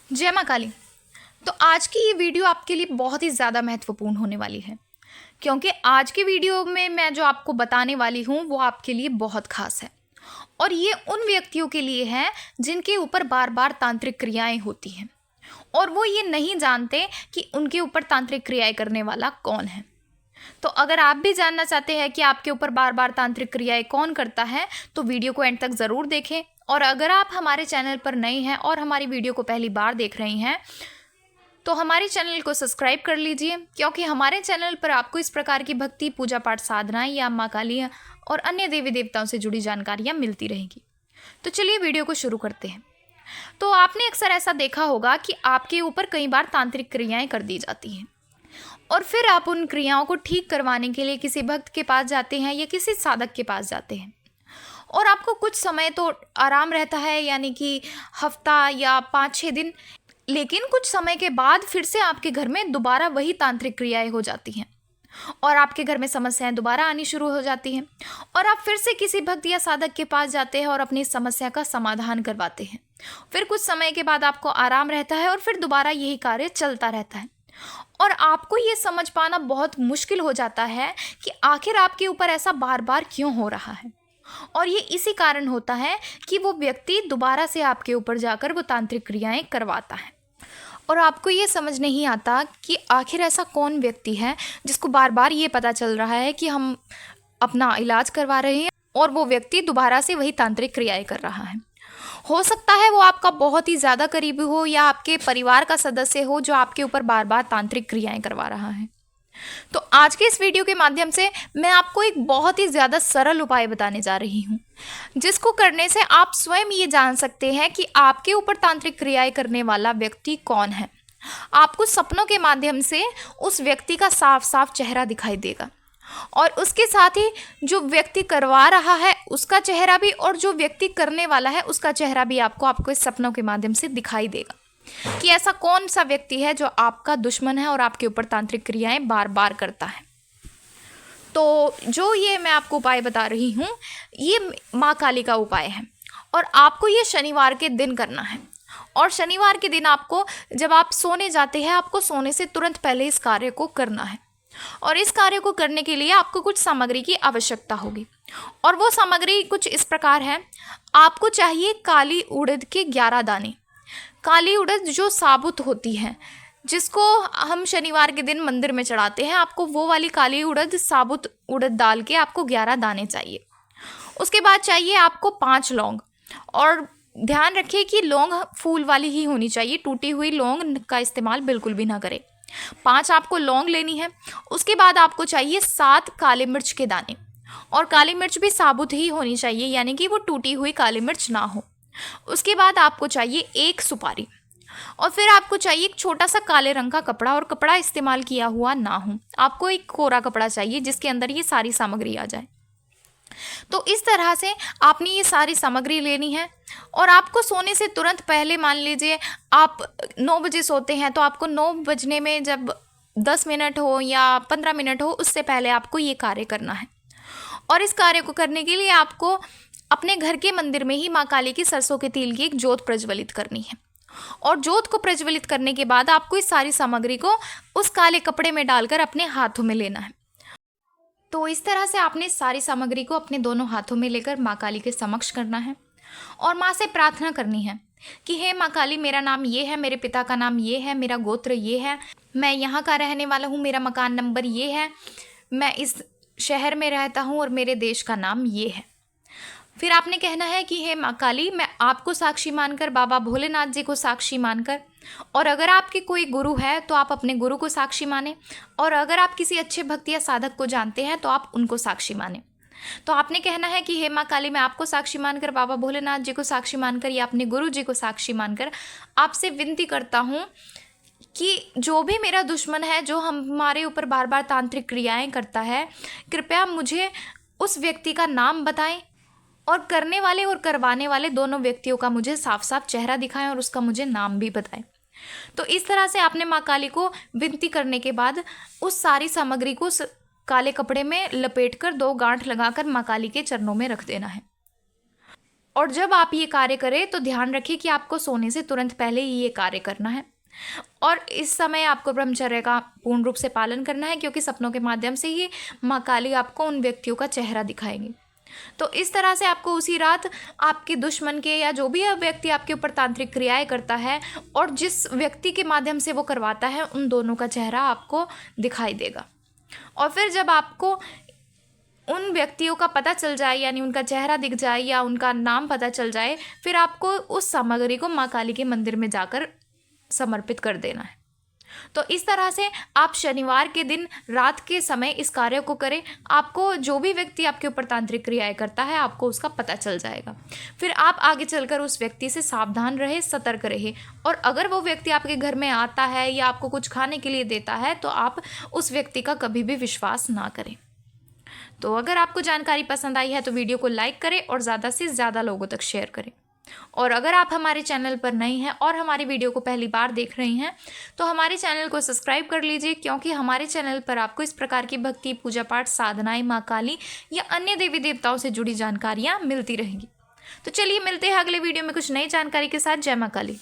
जय माँ काली। तो आज की ये वीडियो आपके लिए बहुत ही ज़्यादा महत्वपूर्ण होने वाली है, क्योंकि आज की वीडियो में मैं जो आपको बताने वाली हूँ वो आपके लिए बहुत खास है। और ये उन व्यक्तियों के लिए है जिनके ऊपर बार बार तांत्रिक क्रियाएं होती हैं और वो ये नहीं जानते कि उनके ऊपर तांत्रिक क्रियाएं करने वाला कौन है। तो अगर आप भी जानना चाहते हैं कि आपके ऊपर बार बार तांत्रिक क्रियाएं कौन करता है, तो वीडियो को एंड तक ज़रूर देखें। और अगर आप हमारे चैनल पर नए हैं और हमारी वीडियो को पहली बार देख रहे हैं, तो हमारे चैनल को सब्सक्राइब कर लीजिए, क्योंकि हमारे चैनल पर आपको इस प्रकार की भक्ति, पूजा पाठ, साधनाएं या माँ काली और अन्य देवी देवताओं से जुड़ी जानकारियाँ मिलती रहेंगी। तो चलिए वीडियो को शुरू करते हैं। तो आपने अक्सर ऐसा देखा होगा कि आपके ऊपर कई बार तांत्रिक क्रियाएं कर दी जाती हैं और फिर आप उन क्रियाओं को ठीक करवाने के लिए किसी भक्त के पास जाते हैं या किसी साधक के पास जाते हैं और आपको कुछ समय तो आराम रहता है, यानी कि हफ्ता या 5-6 दिन। लेकिन कुछ समय के बाद फिर से आपके घर में दोबारा वही तांत्रिक क्रियाएं हो जाती हैं और आपके घर में समस्याएं दोबारा आनी शुरू हो जाती हैं और आप फिर से किसी भक्त या साधक के पास जाते हैं और अपनी समस्या का समाधान करवाते हैं। फिर कुछ समय के बाद आपको आराम रहता है और फिर दोबारा यही कार्य चलता रहता है और आपको ये समझ पाना बहुत मुश्किल हो जाता है कि आखिर आपके ऊपर ऐसा बार बार क्यों हो रहा है। और ये इसी कारण होता है कि वो व्यक्ति दोबारा से आपके ऊपर जाकर वो तांत्रिक क्रियाएं करवाता है और आपको ये समझ नहीं आता कि आखिर ऐसा कौन व्यक्ति है जिसको बार बार ये पता चल रहा है कि हम अपना इलाज करवा रहे हैं और वो व्यक्ति दोबारा से वही तांत्रिक क्रियाएं कर रहा है। हो सकता है वो आपका बहुत ही ज़्यादा करीबी हो या आपके परिवार का सदस्य हो जो आपके ऊपर बार बार तांत्रिक क्रियाएं करवा रहा है। तो आज के इस वीडियो के माध्यम से मैं आपको एक बहुत ही ज़्यादा सरल उपाय बताने जा रही हूँ, जिसको करने से आप स्वयं ये जान सकते हैं कि आपके ऊपर तांत्रिक क्रियाएं करने वाला व्यक्ति कौन है। आपको सपनों के माध्यम से उस व्यक्ति का साफ साफ चेहरा दिखाई देगा और उसके साथ ही जो व्यक्ति करवा रहा है उसका चेहरा भी और जो व्यक्ति करने वाला है उसका चेहरा भी आपको इस सपनों के माध्यम से दिखाई देगा कि ऐसा कौन सा व्यक्ति है जो आपका दुश्मन है और आपके ऊपर तांत्रिक क्रियाएं बार बार करता है। तो जो ये मैं आपको उपाय बता रही हूँ ये माँ काली का उपाय है और आपको ये शनिवार के दिन करना है। और शनिवार के दिन आपको, जब आप सोने जाते हैं, आपको सोने से तुरंत पहले इस कार्य को करना है। और इस कार्य को करने के लिए आपको कुछ सामग्री की आवश्यकता होगी और वो सामग्री कुछ इस प्रकार है। आपको चाहिए काली उड़द के 11 दाने। काली उड़द जो साबुत होती है, जिसको हम शनिवार के दिन मंदिर में चढ़ाते हैं, आपको वो वाली काली उड़द, साबुत उड़द डाल के आपको 11 दाने चाहिए। उसके बाद चाहिए आपको 5 लौंग, और ध्यान रखिए कि लौंग फूल वाली ही होनी चाहिए, टूटी हुई लौंग का इस्तेमाल बिल्कुल भी ना करें। 5 आपको लौंग लेनी है। उसके बाद आपको चाहिए 7 काली मिर्च के दाने, और काली मिर्च भी साबुत ही होनी चाहिए, यानी कि वो टूटी हुई काली मिर्च ना हो। उसके बाद आपको चाहिए 1 सुपारी, और फिर आपको चाहिए एक छोटा सा काले रंग का कपड़ा, और कपड़ा इस्तेमाल किया हुआ ना हो। आपको एक कोरा कपड़ा चाहिए जिसके अंदर ये सारी सामग्री आ जाए। तो इस तरह से आपने ये सारी सामग्री लेनी है और आपको सोने से तुरंत पहले, मान लीजिए आप 9 बजे सोते हैं, तो आपको 9 बजने में जब 10 मिनट हो या 15 मिनट हो, उससे पहले आपको ये कार्य करना है। और इस कार्य को करने के लिए आपको अपने घर के मंदिर में ही माँ काली की सरसों के तेल की एक जोत प्रज्वलित करनी है। और जोत को प्रज्वलित करने के बाद आपको इस सारी सामग्री को उस काले कपड़े में डालकर अपने हाथों में लेना है। तो इस तरह से आपने सारी सामग्री को अपने दोनों हाथों में लेकर माँ काली के समक्ष करना है और माँ से प्रार्थना करनी है कि हे माँ काली, मेरा नाम ये है, मेरे पिता का नाम ये है, मेरा गोत्र ये है, मैं यहाँ का रहने वाला हूँ, मेरा मकान नंबर ये है, मैं इस शहर में रहता हूँ और मेरे देश का नाम ये है। फिर आपने कहना है कि हे माँ काली, मैं आपको साक्षी मानकर, बाबा भोलेनाथ जी को साक्षी मानकर, और अगर आपके कोई गुरु है तो आप अपने गुरु को साक्षी माने, और अगर आप किसी अच्छे भक्त या साधक को जानते हैं तो आप उनको साक्षी माने। तो आपने कहना है कि हे माँ काली, मैं आपको साक्षी मानकर, बाबा भोलेनाथ जी को साक्षी मानकर या अपने गुरु जी को साक्षी मानकर आपसे विनती करता हूँ कि जो भी मेरा दुश्मन है, जो हमारे ऊपर बार बार तांत्रिक क्रियाएं करता है, कृपया मुझे उस व्यक्ति का नाम बताएं और करने वाले और करवाने वाले दोनों व्यक्तियों का मुझे साफ साफ चेहरा दिखाएं और उसका मुझे नाम भी बताएं। तो इस तरह से आपने माँ काली को विनती करने के बाद उस सारी सामग्री को काले कपड़े में लपेटकर 2 गांठ लगाकर माँ काली के चरणों में रख देना है। और जब आप ये कार्य करें तो ध्यान रखिए कि आपको सोने से तुरंत पहले ही ये कार्य करना है और इस समय आपको ब्रह्मचर्य का पूर्ण रूप से पालन करना है, क्योंकि सपनों के माध्यम से ही माँ काली आपको उन व्यक्तियों का चेहरा दिखाएंगी। तो इस तरह से आपको उसी रात आपके दुश्मन के या जो भी व्यक्ति आपके ऊपर तांत्रिक क्रियाएं करता है और जिस व्यक्ति के माध्यम से वो करवाता है, उन दोनों का चेहरा आपको दिखाई देगा। और फिर जब आपको उन व्यक्तियों का पता चल जाए, यानी उनका चेहरा दिख जाए या उनका नाम पता चल जाए, फिर आपको उस सामग्री को माँ काली के मंदिर में जाकर समर्पित कर देना है। तो इस तरह से आप शनिवार के दिन रात के समय इस कार्य को करें। आपको जो भी व्यक्ति आपके ऊपर तांत्रिक क्रियाएं करता है, आपको उसका पता चल जाएगा। फिर आप आगे चलकर उस व्यक्ति से सावधान रहे, सतर्क रहे। और अगर वो व्यक्ति आपके घर में आता है या आपको कुछ खाने के लिए देता है, तो आप उस व्यक्ति का कभी भी विश्वास ना करें। तो अगर आपको जानकारी पसंद आई है तो वीडियो को लाइक करें और ज़्यादा से ज़्यादा लोगों तक शेयर करें। और अगर आप हमारे चैनल पर नए हैं और हमारी वीडियो को पहली बार देख रहे हैं तो हमारे चैनल को सब्सक्राइब कर लीजिए, क्योंकि हमारे चैनल पर आपको इस प्रकार की भक्ति, पूजा पाठ, साधनाएं, माँ काली या अन्य देवी देवताओं से जुड़ी जानकारियाँ मिलती रहेंगी। तो चलिए मिलते हैं अगले वीडियो में कुछ नई जानकारी के साथ। जय माँ काली।